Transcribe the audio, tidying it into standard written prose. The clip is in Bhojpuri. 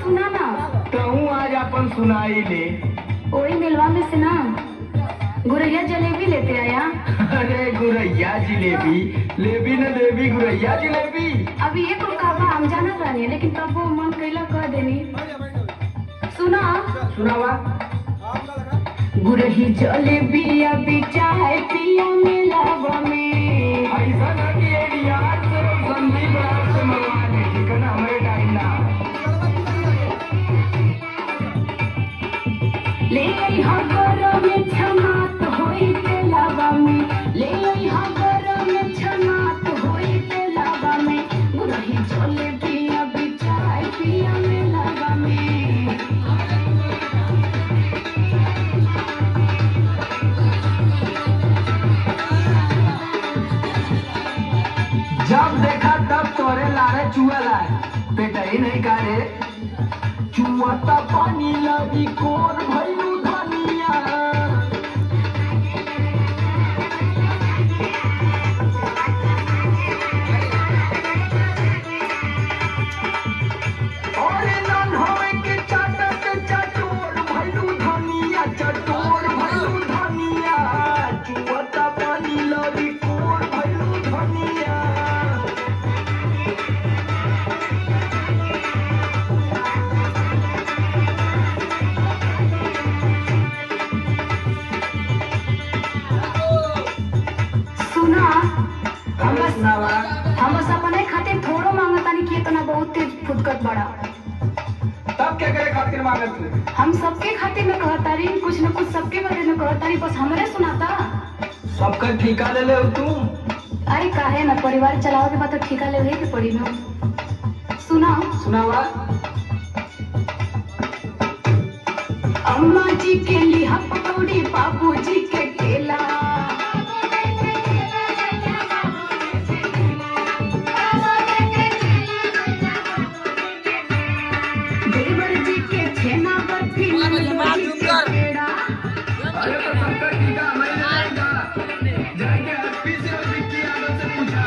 सुना ना। कहूँ आज अपन सुनाई ले। वही मिलवा में से ना गुरैया जलेबी लेते आया। अरे गुरैया जिलेबी लेबी न देवी गुरैया जिलेबी। अभी ये तो कहा हम जाना रानी, लेकिन तब वो मन कैला कह देनी। सुना सुनावा। गुरही जलेबी अभी चाहे पिया मिलावा में। ऐसा ना कि ये रियाज से संदीप राज से मंगवा ले, ठीक है ना, हमारे टाइम ना। ले आई हगर में छनात होई ते लावा में। ले आई हगर में छनात होई ते लावा में। गुरही जलेबी अभी चाहे पिया मिलावा में। जब देखा तब तोरे लारे चुआ लाए, बेटा ही नहीं करे चुआता पानी लगी कोर भैलू धनिया। अरे नन होए के चाटत चटोर भैलू धनिया, चटोर भैलू धनिया। चुआता पानी लगी कोर भैलू धनिया। सुना सुनावा। हम बस अपने खातिर थोड़ो मांगतानी कि इतना बहुत तेज फुदकत बड़ा। तब क्या करे खातिर मांगत तू? हम सबके खातिर में कहतारी, कुछ न कुछ सबके बारे में कहतारी, बस हमरे सुनाता। सबका ठिका ले ले तू। अरे काहे ना, परिवार चलाओ के बाद तो ठिका ले के पड़ी ना। सुना सुनावा। अम्मा जी के लिहा पकौड़ी, बाबू जी के केला। देवर जी के छेना बर्फी, नंदू जी के पेड़ा। अरे तो सबका ठिका हमें जाएगा। जाके हैप्पी से और विक्की यादव से पूछा।